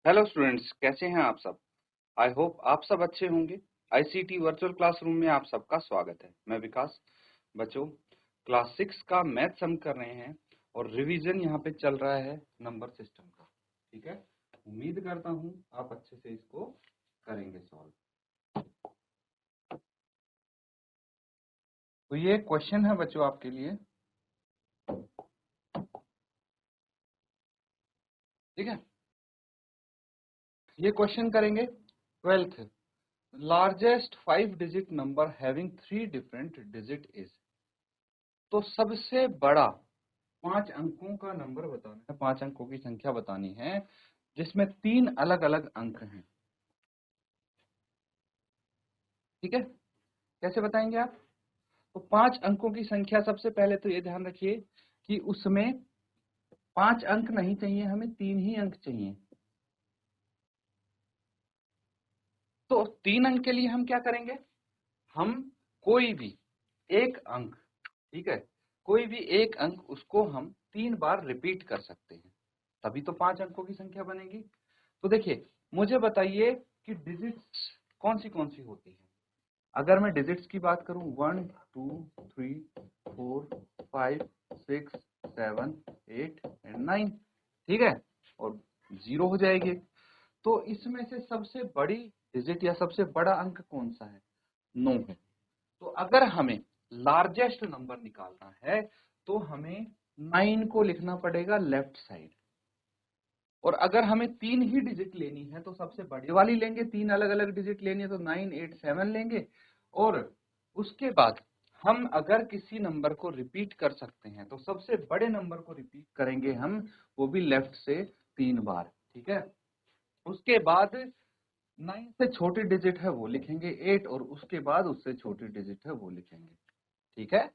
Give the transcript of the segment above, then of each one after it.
Hello students, कैसे हैं आप सब। आई होप आप सब अच्छे होंगे। आईसीटी वर्चुअल क्लासरूम में आप सबका स्वागत है। मैं विकास। बच्चों, क्लास 6 का मैथ्स हम कर रहे हैं और रिवीजन यहाँ पे चल रहा है नंबर सिस्टम का। ठीक है, उम्मीद करता हूँ आप अच्छे से इसको करेंगे सॉल्व। तो ये क्वेश्चन है बच्चों आपके लिए। ठीक है, ये क्वेश्चन करेंगे 12th। Largest 5 digit number having 3 different digit is. तो सबसे बड़ा 5 अंकों का नंबर बताना है, 5 अंकों की संख्या बतानी है जिसमें 3 अलग अलग अंक हैं। ठीक है, कैसे बताएंगे आप? तो 5 अंकों की संख्या, सबसे पहले तो ये ध्यान रखिए कि उसमें 5 अंक नहीं चाहिए, हमें 3 ही अंक चाहिए। तो 3 अंक के लिए हम क्या करेंगे, हम कोई भी एक अंक, ठीक है, कोई भी एक अंक उसको हम 3 बार रिपीट कर सकते हैं, तभी तो 5 अंकों की संख्या बनेगी। तो देखिए, मुझे बताइए कि डिजिट्स कौन सी होती है। अगर मैं डिजिट्स की बात करूं 1 2 3 4 5 6 7 8 एंड 9, ठीक है, और 0 हो जाएगी। तो इसमें से सबसे बड़ी डिजिट या सबसे बड़ा अंक कौन सा है? 9 है। तो अगर हमें लार्जेस्ट नंबर निकालना है तो हमें 9 को लिखना पड़ेगा लेफ्ट साइड। और अगर हमें 3 ही डिजिट लेनी है तो सबसे बड़ी वाली लेंगे, 3 अलग अलग डिजिट लेनी है तो 9 8 7 लेंगे। और उसके बाद हम अगर किसी नंबर को रिपीट कर सकते हैं तो सबसे बड़े नंबर को रिपीट करेंगे हम, वो भी लेफ्ट से 3 बार। ठीक है, उसके बाद 9 से छोटी डिजिट है वो लिखेंगे 8, और उसके बाद उससे छोटी डिजिट है वो लिखेंगे। ठीक है,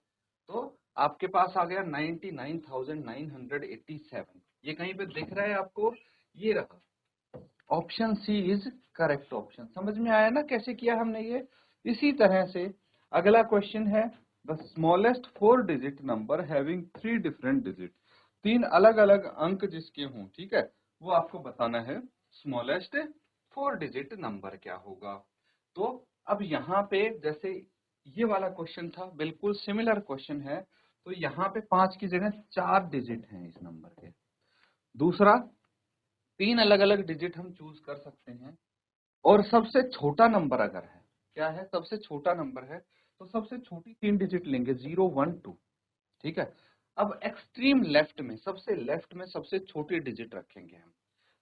तो आपके पास आ गया 99,987। ये कहीं पे दिख रहा है आपको? ये रहा, option C is correct option. समझ में आया ना कैसे किया हमने ये? इसी तरह से अगला क्वेश्चन है the smallest 4 digit number having 3 different digit. 3 अलग अलग अंक जिसके हों, ठीक है, वो आपको बताना है। स्मॉलेस्ट 4 डिजिट नंबर क्या होगा? तो अब यहाँ पे जैसे ये वाला क्वेश्चन था, बिल्कुल सिमिलर क्वेश्चन है। तो यहाँ पे 5 की जगह 4 डिजिट हैं इस नंबर के। दूसरा, 3 अलग अलग डिजिट हम चूज कर सकते हैं। और सबसे छोटा नंबर अगर है, क्या है, सबसे छोटा नंबर है, तो सबसे छोटी 3 डिजिट लेंगे 0 1 2। ठीक है, अब एक्सट्रीम लेफ्ट में, सबसे लेफ्ट में सबसे छोटी डिजिट रखेंगे हम।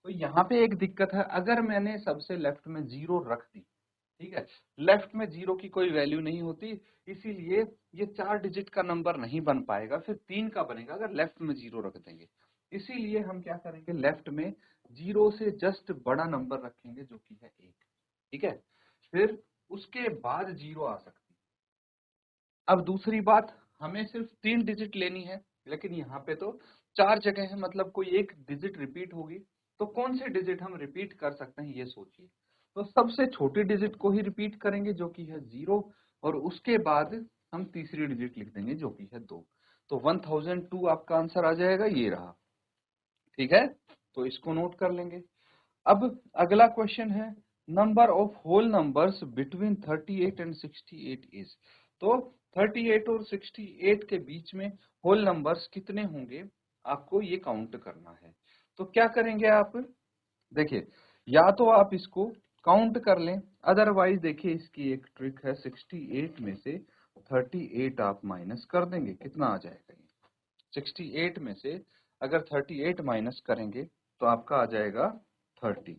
तो यहाँ पे एक दिक्कत है, अगर मैंने सबसे लेफ्ट में 0 रख दी, ठीक है, लेफ्ट में 0 की कोई वैल्यू नहीं होती, इसीलिए ये 4 डिजिट का नंबर नहीं बन पाएगा, फिर 3 का बनेगा अगर लेफ्ट में 0 रख देंगे। इसीलिए हम क्या करेंगे, लेफ्ट में 0 से जस्ट बड़ा नंबर रखेंगे जो कि है 1। ठीक है, फिर उसके बाद 0 आ सकती है। अब दूसरी बात, हमें सिर्फ 3 डिजिट लेनी है, लेकिन यहाँ पे तो 4 जगह है, मतलब कोई एक डिजिट रिपीट होगी। तो कौन से डिजिट हम रिपीट कर सकते हैं ये सोचिए। तो सबसे छोटी डिजिट को ही रिपीट करेंगे जो कि है 0, और उसके बाद हम तीसरी डिजिट लिख देंगे जो कि है 2। तो 1002 आपका आंसर आ जाएगा, ये रहा। ठीक है, तो इसको नोट कर लेंगे। अब अगला क्वेश्चन है number of whole numbers between 38 and 68 is. तो 38 और 68 के बीच में होल नंबर्स कितने होंगे, आपको ये काउंट करना है। तो क्या करेंगे आप? देखिए, या तो आप इसको काउंट कर लें, अदरवाइज देखिए इसकी एक ट्रिक है, 68 में से 38 आप माइनस कर देंगे, कितना आ जाएगा ये? 68 में से अगर 38 माइनस करेंगे तो आपका आ जाएगा 30।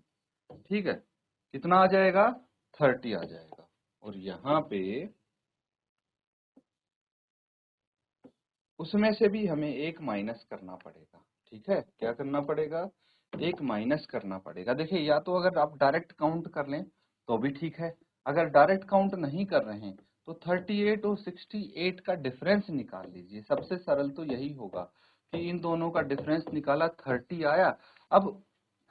ठीक है, कितना आ जाएगा? 30 आ जाएगा। और यहाँ पे उसमें से भी हमें एक माइनस करना पड़ेगा। ठीक है, क्या करना पड़ेगा? एक माइनस करना पड़ेगा। देखिए, या तो अगर आप डायरेक्ट काउंट कर लें तो भी ठीक है, अगर डायरेक्ट काउंट नहीं कर रहे हैं तो 38 और 68 का डिफरेंस निकाल लीजिए। सबसे सरल तो यही होगा कि इन दोनों का डिफरेंस निकाला, 30 आया। अब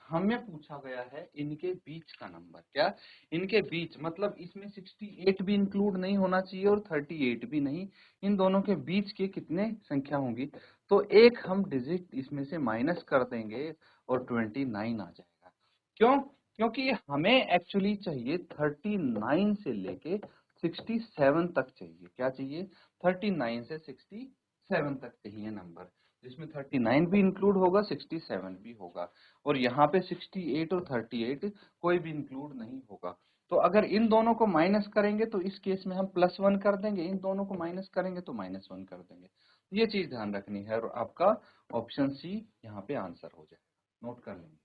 हमें पूछा गया है इनके बीच का नंबर, क्या? इनके बीच, मतलब इसमें 68 भी इंक्लूड नहीं होना चाहिए और 38 भी नहीं, इन दोनों के बीच के कितने संख्या होंगी। तो एक हम डिजिट इसमें से माइनस कर देंगे और 29 आ जाएगा। क्यों? क्योंकि हमें एक्चुअली चाहिए 39 से लेके 67 तक चाहिए। क्या चाहिए? 39 से 67 तक चाहिए नंबर, जिसमें 39 भी इंक्लूड होगा, 67 भी होगा, और यहाँ पे 68 और 38 कोई भी इंक्लूड नहीं होगा। तो अगर इन दोनों को माइनस करेंगे तो इस केस में हम +1 कर देंगे, इन दोनों को माइनस करेंगे तो -1 कर देंगे। ये चीज ध्यान रखनी है, और आपका ऑप्शन सी यहाँ पे आंसर हो जाएगा। नोट कर लेंगे।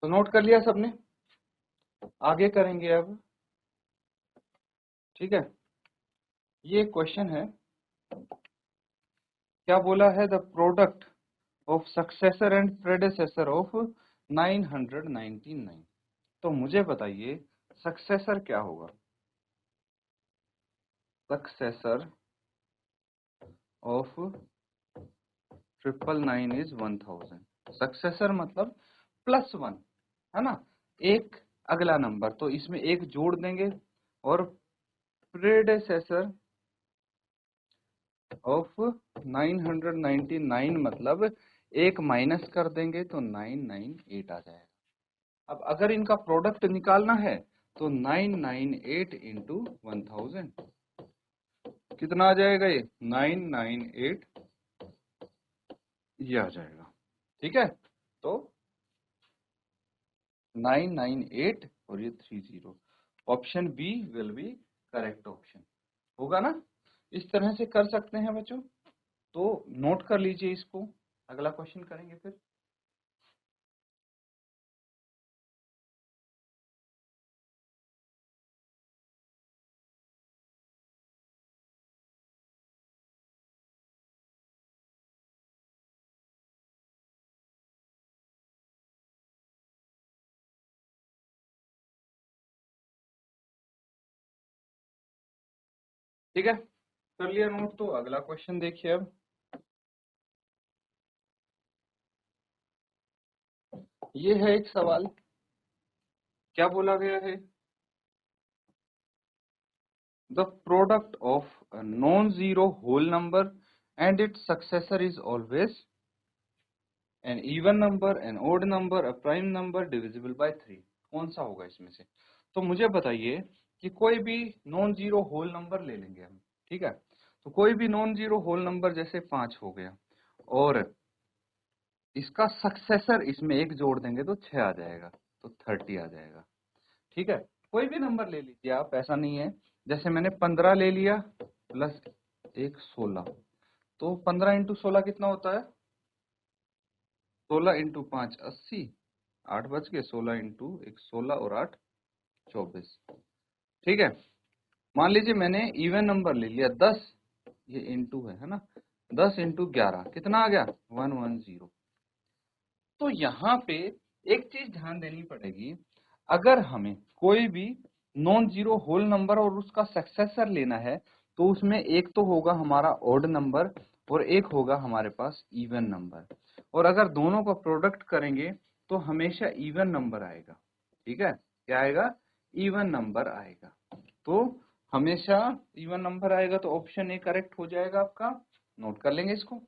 तो नोट कर लिया सबने? आगे करेंगे अब। ठीक है, ये क्वेश्चन है, क्या बोला है? The product of successor and प्रेडेसेसर of 999। तो मुझे बताइए सक्सेसर क्या होगा? Successor of 999 is 1000। सक्सेसर मतलब +1, है ना? एक अगला नंबर, तो इसमें एक जोड़ देंगे, और प्रेडेसेसर ऑफ 999 मतलब एक माइनस कर देंगे तो 998 आ जाएगा। अब अगर इनका प्रोडक्ट निकालना है तो 998 इंटू 1000 कितना आ जाएगा? ये 998 ये आ जाएगा। ठीक है, तो 998 और ये 30, option B will be correct option होगा ना? इस तरह से कर सकते हैं बच्चों, तो नोट कर लीजिए इसको। अगला क्वेश्चन करेंगे फिर। ठीक है, कर लिया नोट, तो अगला क्वेश्चन देखिए अब। ये है एक सवाल, क्या बोला गया है? The product of a non-zero whole number and its successor is always an even number, an odd number, a prime number divisible by 3। कौन सा होगा इसमें से? तो मुझे बताइए कि कोई भी नॉन जीरो होल नंबर ले लेंगे हम। ठीक है, तो कोई भी नॉन जीरो होल नंबर जैसे 5 हो गया, और इसका सक्सेसर इसमें एक जोड़ देंगे तो 6 आ जाएगा, तो 30 आ जाएगा। ठीक है, कोई भी नंबर ले लीजिए आप, ऐसा नहीं है। जैसे मैंने 15 ले लिया, प्लस एक 16, तो 15 इंटू 16 कितना होता है? 16 इंटू 5 80, 8 बच गए, 16 इंटू एक 16 और 8 24। ठीक है, मान लीजिए मैंने इवन नंबर ले लिया 10, ये इंटू है ना? 10 इंटू 11 कितना आ गया? 110। तो यहाँ पे एक चीज ध्यान देनी पड़ेगी, अगर हमें कोई भी नॉन जीरो होल नंबर और उसका सक्सेसर लेना है, तो उसमें एक तो होगा हमारा ऑड नंबर और एक होगा हमारे पास इवन नंबर, और अगर दोनों का प्रोडक्ट करेंगे तो हमेशा इवन नंबर आएगा। ठीक है, क्या आएगा? इवन नंबर आएगा। तो हमेशा इवन नंबर आएगा, तो ऑप्शन ए करेक्ट हो जाएगा आपका। नोट कर लेंगे इसको।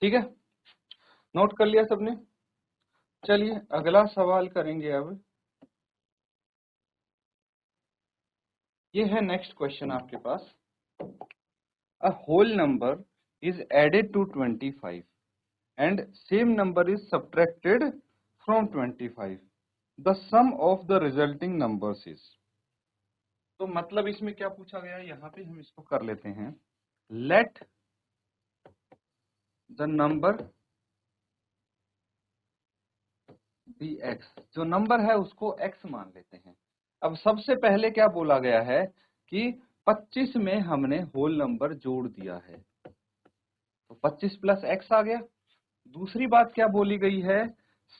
ठीक है, नोट कर लिया सबने। चलिए अगला सवाल करेंगे अब। ये है नेक्स्ट क्वेश्चन आपके पास। A whole number is added to 25 and same number is subtracted from 25. The sum of the resulting numbers is। तो मतलब इसमें क्या पूछा गया है, यहाँ पे हम इसको कर लेते हैं। Let the number be x। जो नंबर है उसको x मान लेते हैं। अब सबसे पहले क्या बोला गया है कि 25 में हमने होल नंबर जोड़ दिया है, तो 25 प्लस x आ गया। दूसरी बात क्या बोली गई है,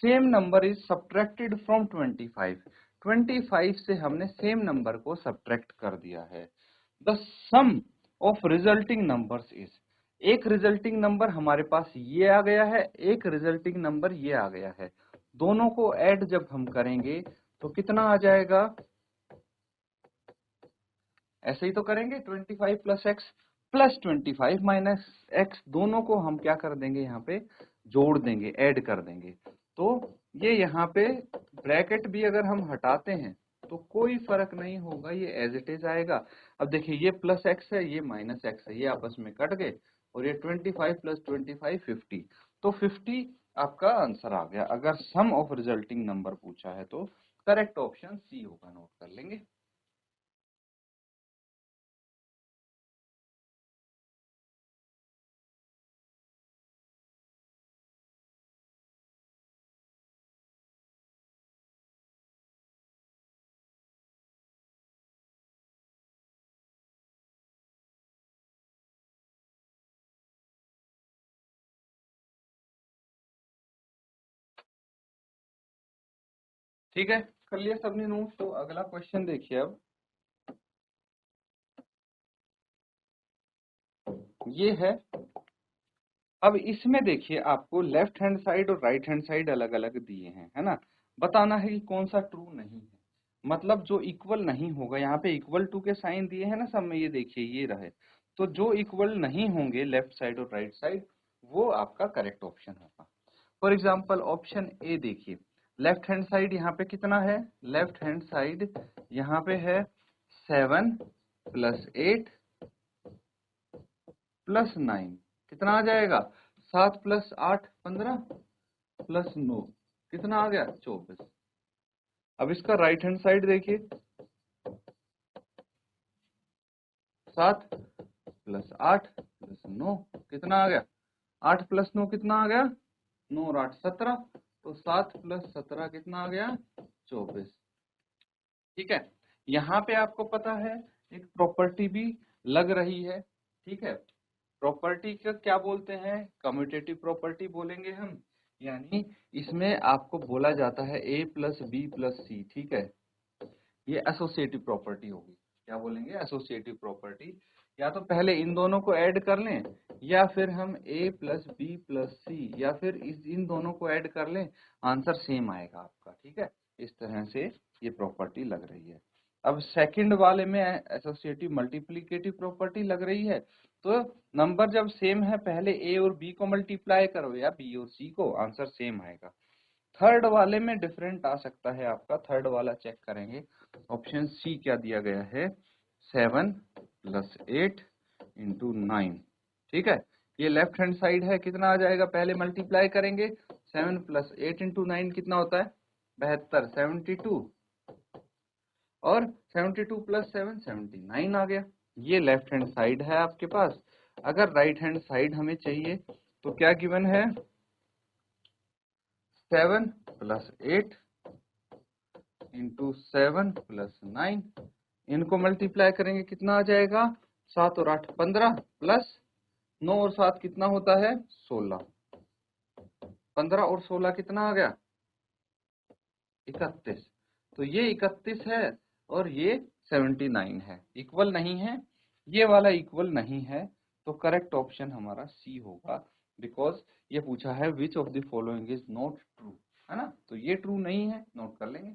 same number is subtracted from 25। 25 से हमने सेम नंबर को सब्ट्रैक्ट कर दिया है। The sum of resulting numbers is. एक रिजल्टिंग नंबर हमारे पास ये आ गया है, एक रिजल्टिंग नंबर ये आ गया है। दोनों को ऐड जब हम करेंगे तो कितना आ जाएगा, ऐसे ही तो करेंगे 25 plus x plus 25 minus x, दोनों को हम क्या कर देंगे, यहाँ पे जोड़ देंगे, ऐड कर देंगे। तो ये यहाँ पे ब्रैकेट भी अगर हम हटाते हैं तो कोई फर्क नहीं होगा, ये एज इट इज आएगा। अब देखिए ये प्लस एक्स है, ये माइनस एक्स है, ये आपस में कट गए और ये 25 प्लस 25 50। तो 50 आपका आंसर आ गया। अगर सम ऑफ रिजल्टिंग नंबर पूछा है तो करेक्ट ऑप्शन सी होगा, नोट कर लेंगे। ठीक है, कर लिया सबने नोट। तो अगला क्वेश्चन देखिए अब। ये है, अब इसमें देखिए आपको लेफ्ट हैंड साइड और राइट हैंड साइड अलग अलग दिए हैं, है ना। बताना है कि कौन सा ट्रू नहीं है, मतलब जो इक्वल नहीं होगा। यहाँ पे इक्वल टू के साइन दिए हैं ना सब में, ये देखिए ये रहे। तो जो इक्वल नहीं होंगे लेफ्ट साइड और राइट साइड, वो आपका करेक्ट ऑप्शन होगा। फॉर एग्जाम्पल ऑप्शन ए देखिए, लेफ्ट हैंड साइड यहाँ पे कितना है, लेफ्ट हैंड साइड यहाँ पे है 7 प्लस 8 प्लस 9, कितना आ जाएगा, 7 प्लस 8 15 प्लस 9 कितना आ गया 24। अब इसका राइट हैंड साइड देखिए, 7 प्लस 8 प्लस 9 कितना आ गया, 8 प्लस 9 कितना आ गया, 9 और 8 17। तो 7 प्लस 17 कितना आ गया 24। ठीक है, यहाँ पे आपको पता है एक प्रॉपर्टी भी लग रही है। ठीक है, प्रॉपर्टी का क्या बोलते हैं, कम्यूटेटिव प्रॉपर्टी बोलेंगे हम। यानी इसमें आपको बोला जाता है a प्लस बी प्लस सी। ठीक है, ये एसोसिएटिव प्रॉपर्टी होगी। क्या बोलेंगे, एसोसिएटिव प्रॉपर्टी। या तो पहले इन दोनों को ऐड कर लें, या फिर हम a प्लस बी प्लस सी, या फिर इन दोनों को ऐड कर लें, आंसर सेम आएगा आपका। ठीक है, इस तरह से ये प्रॉपर्टी लग रही है। अब सेकंड वाले में एसोसिएटिव मल्टीप्लिकेटिव प्रॉपर्टी लग रही है। तो नंबर जब सेम है, पहले a और b को मल्टीप्लाई करो या b और c को, आंसर सेम आएगा। थर्ड वाले में डिफरेंट आ सकता है आपका, थर्ड वाला चेक करेंगे। ऑप्शन सी क्या दिया गया है, 7 प्लस 8 इंटू 9। ठीक है, ये लेफ्ट हैंड साइड है, कितना आ जाएगा, पहले मल्टीप्लाई करेंगे। 7 प्लस 8 इंटू 9 कितना होता है, 72 72, और 72 प्लस 7 79 आ गया। ये लेफ्ट हैंड साइड है आपके पास। अगर राइट हैंड साइड हमें चाहिए तो क्या गिवन है, 7 प्लस 8 इंटू 7 प्लस 9, इनको मल्टीप्लाई करेंगे कितना आ जाएगा, 7 और 8 15 प्लस 9 और 7 कितना होता है 16, 15 और 16 कितना आ गया 31। तो ये 31 है और ये 79 है, इक्वल नहीं है, ये वाला इक्वल नहीं है। तो करेक्ट ऑप्शन हमारा सी होगा, बिकॉज ये पूछा है which of the following is not true, है ना। तो ये ट्रू नहीं है, नोट कर लेंगे।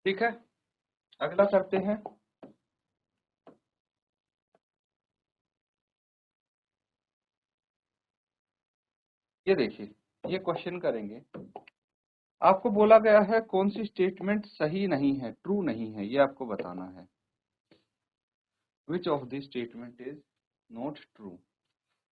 ठीक है, अगला करते हैं। ये देखिए, ये क्वेश्चन करेंगे। आपको बोला गया है कौन सी स्टेटमेंट सही नहीं है, ट्रू नहीं है, ये आपको बताना है। Which of this statement is not true.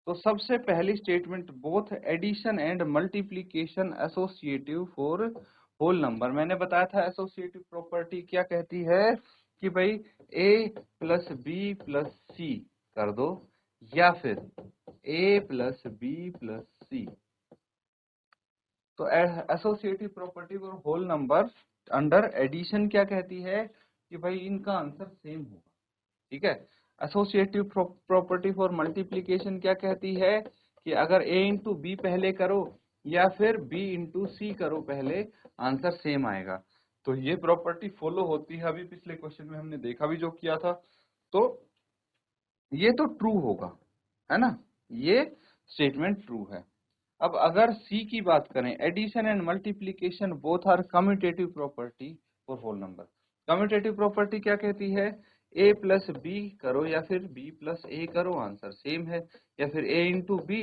तो सबसे पहली statement, both addition and multiplication associative for whole number. मैंने बताया था एसोसिएटिव प्रॉपर्टी क्या कहती है कि भाई a plus B plus C कर दो, या फिर a plus B plus C. तो associative property for whole number under addition क्या कहती है कि भाई इनका आंसर सेम होगा। ठीक है, एसोसिएटिव प्रॉपर्टी फॉर मल्टीप्लीकेशन क्या कहती है कि अगर a इंटू बी पहले करो या फिर b इंटू सी करो पहले, आंसर सेम आएगा। तो ये प्रॉपर्टी फॉलो होती है, अभी पिछले क्वेश्चन में हमने देखा भी जो किया था। तो ये तो ट्रू होगा, है ना, ये स्टेटमेंट ट्रू है। अब अगर सी की बात करें, addition and multiplication both are commutative property for whole number. Commutative property क्या कहती है, a प्लस बी करो या फिर b प्लस a करो, आंसर सेम है, या फिर a इंटू बी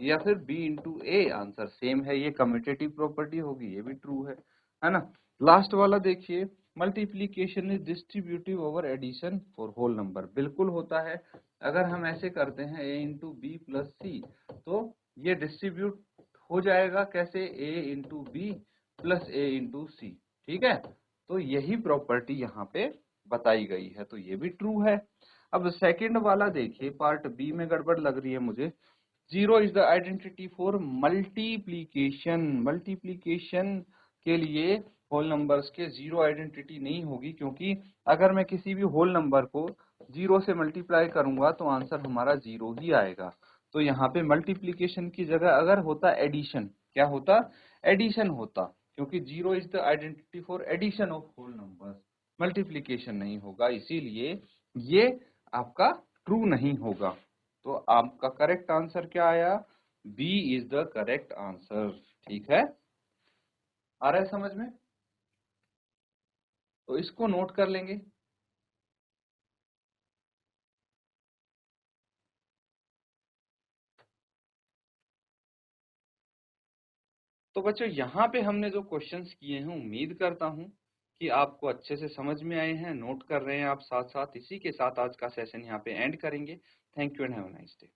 या फिर b into a, answer same है। ये कम्यूटेटिव प्रॉपर्टी होगी, ये भी ट्रू है ना। लास्ट वाला देखिए, multiplication is distributive over addition for whole number. बिल्कुल होता है, अगर हम ऐसे करते हैं a into B plus C, तो ये डिस्ट्रीब्यूट हो जाएगा कैसे, a into B plus a into C. ठीक है, तो यही प्रॉपर्टी यहाँ पे बताई गई है, तो ये भी ट्रू है। अब सेकंड वाला देखिए, पार्ट बी में गड़बड़ लग रही है मुझे। Zero is the identity for multiplication. Multiplication के लिए होल नंबर्स के जीरो आइडेंटिटी नहीं होगी, क्योंकि अगर मैं किसी भी होल नंबर को जीरो से मल्टीप्लाई करूंगा तो आंसर हमारा जीरो ही आएगा। तो यहाँ पे मल्टीप्लीकेशन की जगह अगर होता एडिशन, क्या होता, एडिशन होता, क्योंकि zero is the identity for addition of whole numbers, multiplication नहीं होगा, इसीलिए ये आपका ट्रू नहीं होगा। तो आपका करेक्ट आंसर क्या आया, B is the correct answer. ठीक है, आ रहा है समझ में, तो इसको नोट कर लेंगे। तो बच्चों, यहाँ पे हमने जो क्वेश्चंस किए हैं, उम्मीद करता हूँ कि आपको अच्छे से समझ में आए हैं, नोट कर रहे हैं आप साथ साथ। इसी के साथ आज का सेशन यहाँ पे एंड करेंगे। Thank you and have a nice day.